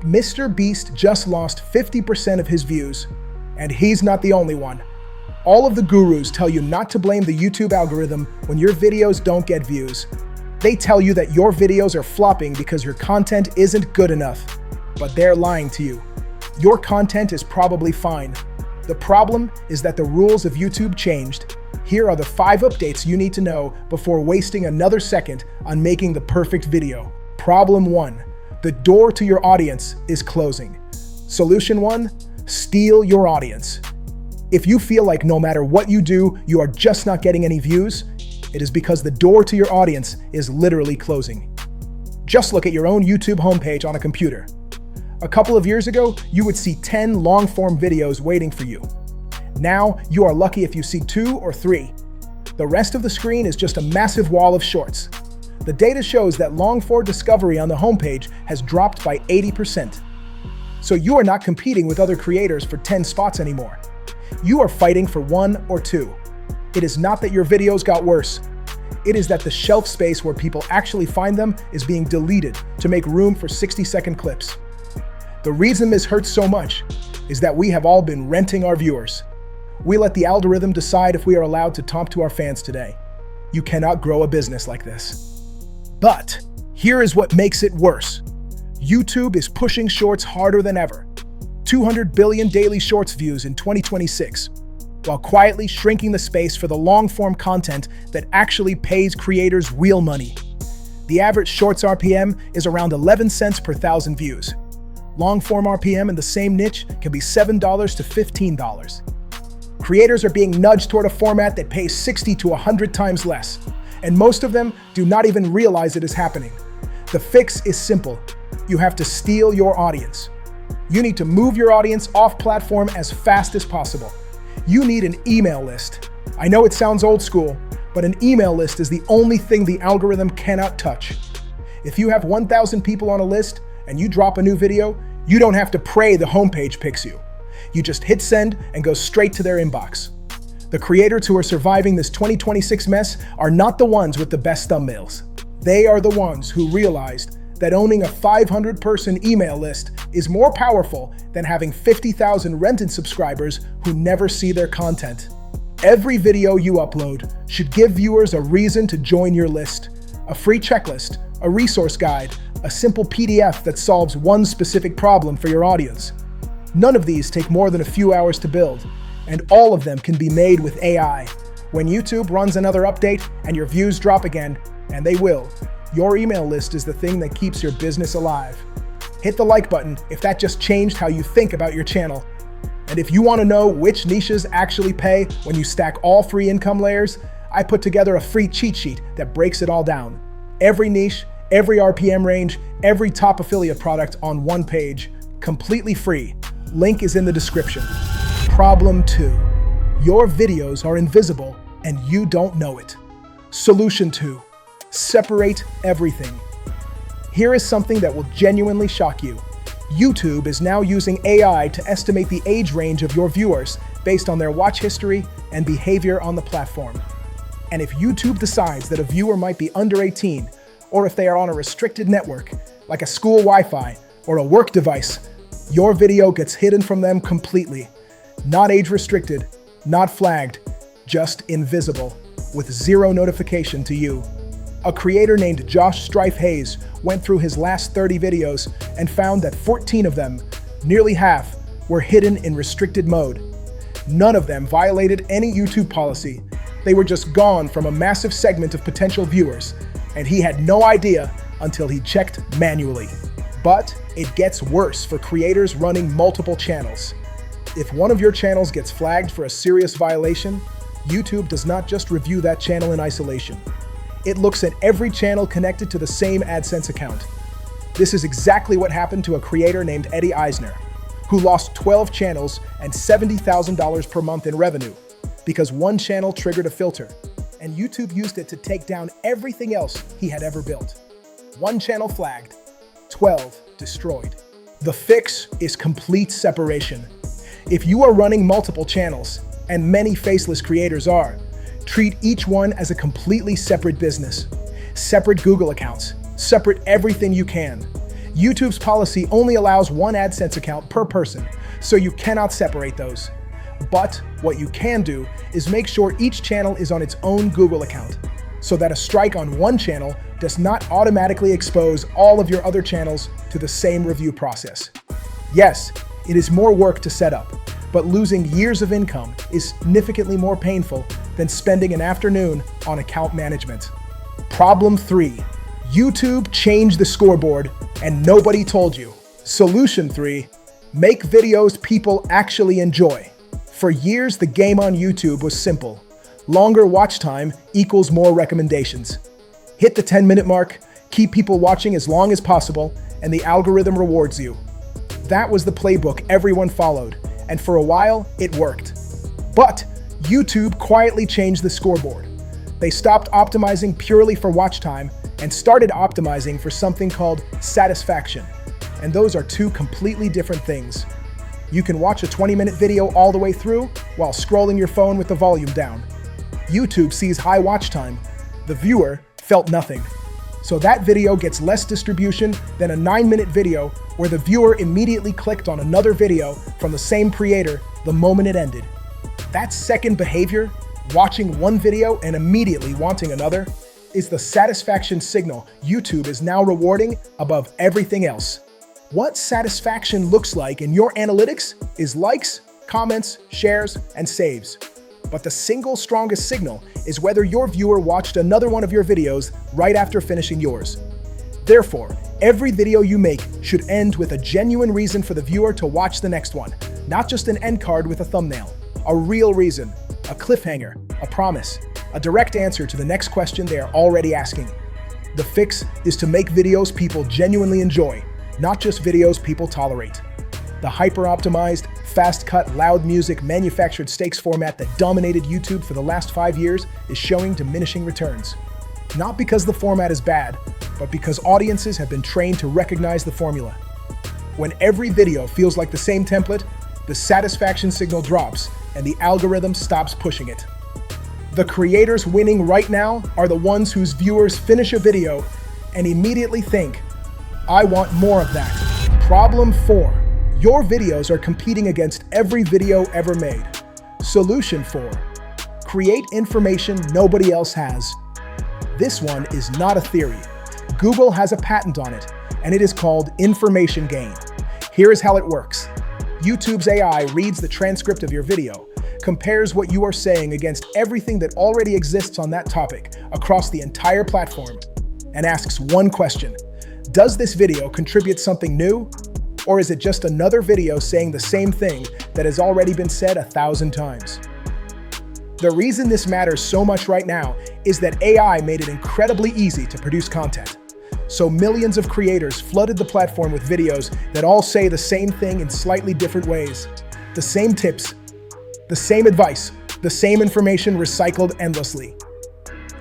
Mr. Beast just lost 50% of his views, and he's not the only one. All of the gurus tell you not to blame the YouTube algorithm when your videos don't get views. They tell you that your videos are flopping because your content isn't good enough, but they're lying to you. Your content is probably fine. The problem is that the rules of YouTube changed. Here are the 5 updates you need to know before wasting another second on making the perfect video. Problem 1. The door to your audience is closing. Solution 1. Steal your audience. If you feel like no matter what you do, you are just not getting any views, it is because the door to your audience is literally closing. Just look at your own YouTube homepage on a computer. A couple of years ago, you would see 10 long-form videos waiting for you. Now, you are lucky if you see 2 or 3. The rest of the screen is just a massive wall of shorts. The data shows that long-form discovery on the homepage has dropped by 80%. So you are not competing with other creators for 10 spots anymore. You are fighting for 1 or 2. It is not that your videos got worse. It is that the shelf space where people actually find them is being deleted to make room for 60-second clips. The reason this hurts so much is that we have all been renting our viewers. We let the algorithm decide if we are allowed to talk to our fans today. You cannot grow a business like this. But here is what makes it worse. YouTube is pushing shorts harder than ever. 200 billion daily shorts views in 2026, while quietly shrinking the space for the long-form content that actually pays creators real money. The average shorts RPM is around 11 cents per 1,000 views. Long-form RPM in the same niche can be $7 to $15. Creators are being nudged toward a format that pays 60 to 100 times less, and most of them do not even realize it is happening. The fix is simple. You have to steal your audience. You need to move your audience off platform as fast as possible. You need an email list. I know it sounds old school, but an email list is the only thing the algorithm cannot touch. If you have 1,000 people on a list and you drop a new video, you don't have to pray the homepage picks you. You just hit send and go straight to their inbox. The creators who are surviving this 2026 mess are not the ones with the best thumbnails. They are the ones who realized that owning a 500-person email list is more powerful than having 50,000 rented subscribers who never see their content. Every video you upload should give viewers a reason to join your list. A free checklist, a resource guide, a simple PDF that solves one specific problem for your audience. None of these take more than a few hours to build, and all of them can be made with AI. When YouTube runs another update and your views drop again, and they will, your email list is the thing that keeps your business alive. Hit the like button if that just changed how you think about your channel. And if you want to know which niches actually pay when you stack all 3 income layers, I put together a free cheat sheet that breaks it all down. Every niche, every RPM range, every top affiliate product on one page, completely free. Link is in the description. Problem 2. Your videos are invisible and you don't know it. Solution 2. Separate everything. Here is something that will genuinely shock you. YouTube is now using AI to estimate the age range of your viewers based on their watch history and behavior on the platform. And if YouTube decides that a viewer might be under 18, or if they are on a restricted network, like a school Wi-Fi or a work device, your video gets hidden from them completely. Not age restricted, not flagged, just invisible, with 0 notification to you. A creator named Josh Strife Hayes went through his last 30 videos and found that 14 of them, nearly half, were hidden in restricted mode. None of them violated any YouTube policy. They were just gone from a massive segment of potential viewers, and he had no idea until he checked manually. But it gets worse for creators running multiple channels. If one of your channels gets flagged for a serious violation, YouTube does not just review that channel in isolation. It looks at every channel connected to the same AdSense account. This is exactly what happened to a creator named Eddie Eisner, who lost 12 channels and $70,000 per month in revenue because one channel triggered a filter, and YouTube used it to take down everything else he had ever built. One channel flagged, 12 destroyed. The fix is complete separation. If you are running multiple channels, and many faceless creators are, treat each one as a completely separate business. Separate Google accounts, separate everything you can. YouTube's policy only allows one AdSense account per person, so you cannot separate those. But what you can do is make sure each channel is on its own Google account, so that a strike on one channel does not automatically expose all of your other channels to the same review process. Yes, it is more work to set up, but losing years of income is significantly more painful than spending an afternoon on account management. Problem 3. YouTube changed the scoreboard and nobody told you. Solution 3. Make videos people actually enjoy. For years, the game on YouTube was simple. Longer watch time equals more recommendations. Hit the 10-minute mark, keep people watching as long as possible, and the algorithm rewards you. That was the playbook everyone followed, and for a while, it worked. But YouTube quietly changed the scoreboard. They stopped optimizing purely for watch time and started optimizing for something called satisfaction. And those are two completely different things. You can watch a 20-minute video all the way through while scrolling your phone with the volume down. YouTube sees high watch time. The viewer felt nothing. So that video gets less distribution than a 9-minute video where the viewer immediately clicked on another video from the same creator the moment it ended. That second behavior, watching one video and immediately wanting another, is the satisfaction signal YouTube is now rewarding above everything else. What satisfaction looks like in your analytics is likes, comments, shares, and saves. But the single strongest signal is whether your viewer watched another one of your videos right after finishing yours. Therefore, every video you make should end with a genuine reason for the viewer to watch the next one, not just an end card with a thumbnail. A real reason, a cliffhanger, a promise, a direct answer to the next question they are already asking. The fix is to make videos people genuinely enjoy, not just videos people tolerate. The hyper-optimized, fast-cut, loud music, manufactured stakes format that dominated YouTube for the last 5 years is showing diminishing returns. Not because the format is bad, but because audiences have been trained to recognize the formula. When every video feels like the same template, the satisfaction signal drops and the algorithm stops pushing it. The creators winning right now are the ones whose viewers finish a video and immediately think, I want more of that. Problem 4. Your videos are competing against every video ever made. Solution 4. Create information nobody else has. This one is not a theory. Google has a patent on it, and it is called information gain. Here is how it works. YouTube's AI reads the transcript of your video, compares what you are saying against everything that already exists on that topic across the entire platform, and asks one question. Does this video contribute something new? Or is it just another video saying the same thing that has already been said 1,000 times? The reason this matters so much right now is that AI made it incredibly easy to produce content. So millions of creators flooded the platform with videos that all say the same thing in slightly different ways. The same tips, the same advice, the same information recycled endlessly.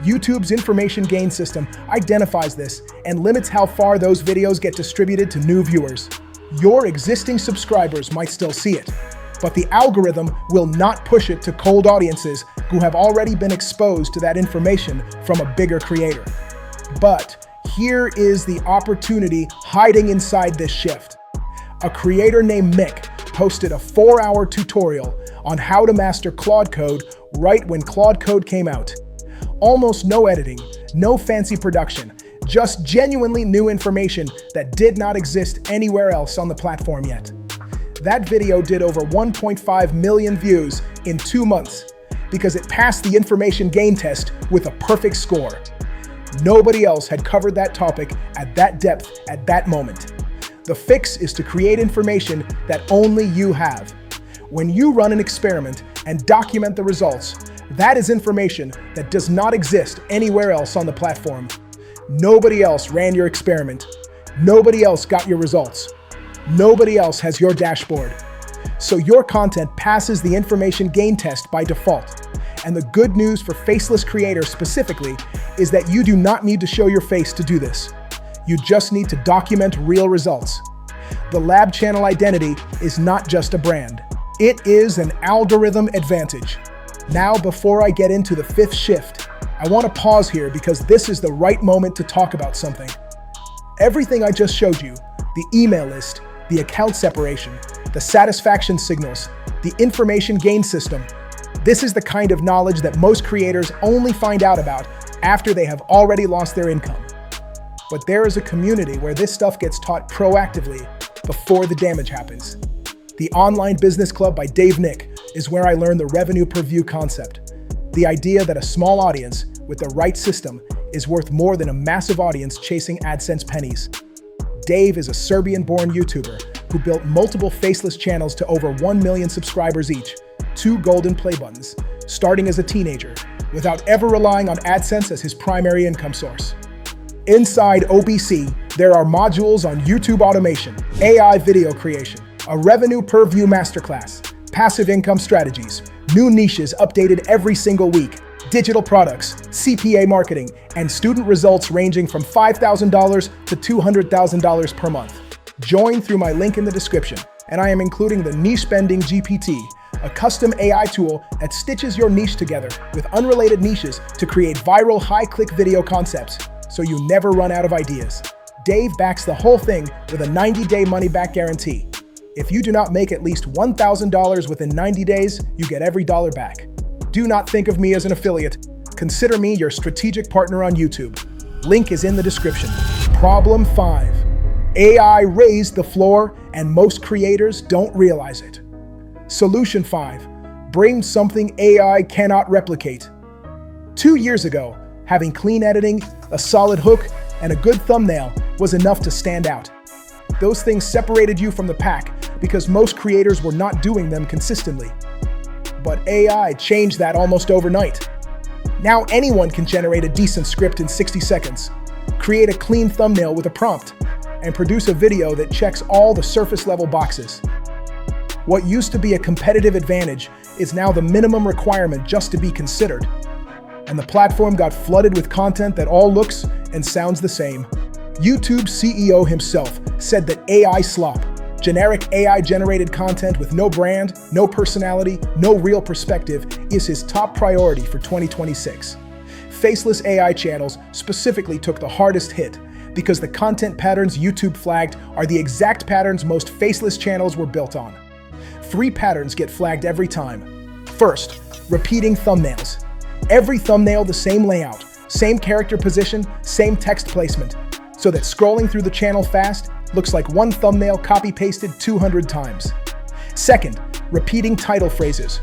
YouTube's information gain system identifies this and limits how far those videos get distributed to new viewers. Your existing subscribers might still see it, but the algorithm will not push it to cold audiences who have already been exposed to that information from a bigger creator. But here is the opportunity hiding inside this shift. A creator named Mick posted a 4-hour tutorial on how to master Claude Code right when Claude Code came out. Almost no editing, no fancy production, just genuinely new information that did not exist anywhere else on the platform yet. That video did over 1.5 million views in 2 months because it passed the information gain test with a perfect score. Nobody else had covered that topic at that depth at that moment. The fix is to create information that only you have. When you run an experiment and document the results, that is information that does not exist anywhere else on the platform. Nobody else ran your experiment. Nobody else got your results. Nobody else has your dashboard. So your content passes the information gain test by default. And the good news for faceless creators specifically is that you do not need to show your face to do this. You just need to document real results. The lab channel identity is not just a brand. It is an algorithm advantage. Now, before I get into the 5th shift, I want to pause here because this is the right moment to talk about something. Everything I just showed you, The email list, the account separation, the satisfaction signals, the information gain system. This is the kind of knowledge that most creators only find out about after they have already lost their income. But there is a community where this stuff gets taught proactively before the damage happens. The Online Business Club by Dave Nick is where I learned the revenue per view concept. The idea that a small audience with the right system is worth more than a massive audience chasing AdSense pennies. Dave is a Serbian-born YouTuber who built multiple faceless channels to over 1 million subscribers each, 2 golden play buttons, starting as a teenager, without ever relying on AdSense as his primary income source. Inside OBC, there are modules on YouTube automation, AI video creation, a revenue per view masterclass, passive income strategies, new niches updated every single week, digital products, CPA marketing, and student results ranging from $5,000 to $200,000 per month. Join through my link in the description, and I am including the Niche Quilting GPT, a custom AI tool that stitches your niche together with unrelated niches to create viral high-click video concepts, so you never run out of ideas. Dave backs the whole thing with a 90-day money-back guarantee. If you do not make at least $1,000 within 90 days, you get every dollar back. Do not think of me as an affiliate. Consider me your strategic partner on YouTube. Link is in the description. Problem 5. AI raised the floor and most creators don't realize it. Solution 5. Bring something AI cannot replicate. 2 years ago, having clean editing, a solid hook, and a good thumbnail was enough to stand out. Those things separated you from the pack because most creators were not doing them consistently. But AI changed that almost overnight. Now anyone can generate a decent script in 60 seconds, create a clean thumbnail with a prompt, and produce a video that checks all the surface-level boxes. What used to be a competitive advantage is now the minimum requirement just to be considered. And the platform got flooded with content that all looks and sounds the same. YouTube's CEO himself said that AI slop, generic AI-generated content with no brand, no personality, no real perspective, is his top priority for 2026. Faceless AI channels specifically took the hardest hit because the content patterns YouTube flagged are the exact patterns most faceless channels were built on. 3 patterns get flagged every time. First, repeating thumbnails. Every thumbnail the same layout, same character position, same text placement, so that scrolling through the channel fast looks like one thumbnail copy-pasted 200 times. Second, repeating title phrases.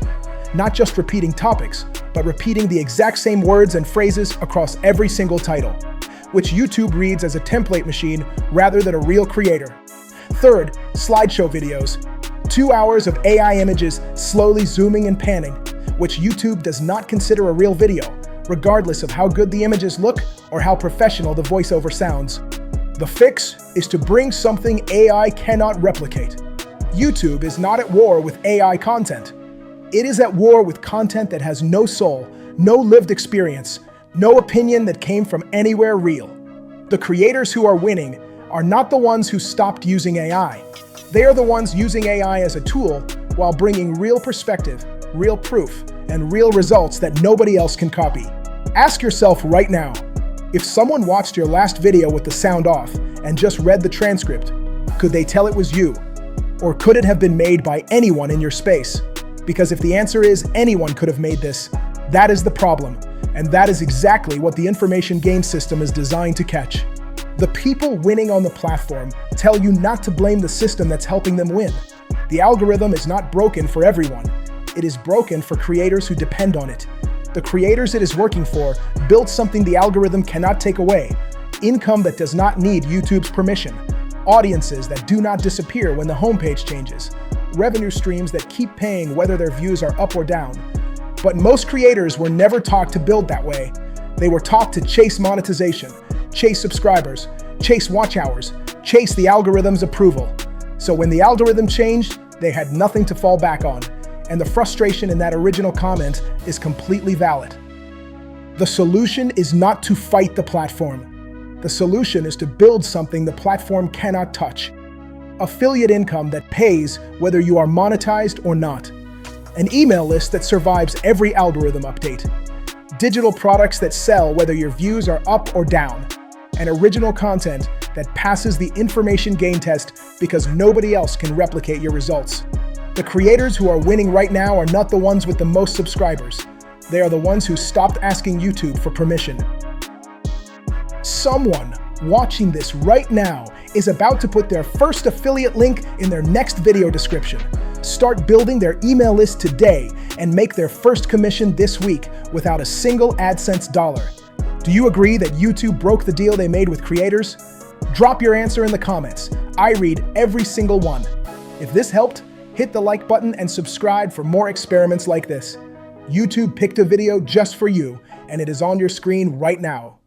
Not just repeating topics, but repeating the exact same words and phrases across every single title, which YouTube reads as a template machine rather than a real creator. Third, slideshow videos. 2 hours of AI images slowly zooming and panning, which YouTube does not consider a real video, regardless of how good the images look or how professional the voiceover sounds. The fix is to bring something AI cannot replicate. YouTube is not at war with AI content. It is at war with content that has no soul, no lived experience, no opinion that came from anywhere real. The creators who are winning are not the ones who stopped using AI. They are the ones using AI as a tool while bringing real perspective, real proof, and real results that nobody else can copy. Ask yourself right now, if someone watched your last video with the sound off and just read the transcript, could they tell it was you? Or could it have been made by anyone in your space? Because if the answer is anyone could have made this, that is the problem, and that is exactly what the information gain system is designed to catch. The people winning on the platform tell you not to blame the system that's helping them win. The algorithm is not broken for everyone. It is broken for creators who depend on it. The creators it is working for built something the algorithm cannot take away. Income that does not need YouTube's permission. Audiences that do not disappear when the homepage changes. Revenue streams that keep paying whether their views are up or down. But most creators were never taught to build that way. They were taught to chase monetization, chase subscribers, chase watch hours, chase the algorithm's approval. So when the algorithm changed, they had nothing to fall back on. And the frustration in that original comment is completely valid. The solution is not to fight the platform. The solution is to build something the platform cannot touch. Affiliate income that pays whether you are monetized or not. An email list that survives every algorithm update. Digital products that sell whether your views are up or down. and original content that passes the information gain test because nobody else can replicate your results. The creators who are winning right now are not the ones with the most subscribers. They are the ones who stopped asking YouTube for permission. Someone watching this right now is about to put their first affiliate link in their next video description. Start building their email list today and make their first commission this week without a single AdSense dollar. Do you agree that YouTube broke the deal they made with creators? Drop your answer in the comments. I read every single one. If this helped, hit the like button and subscribe for more experiments like this. YouTube picked a video just for you, and it is on your screen right now.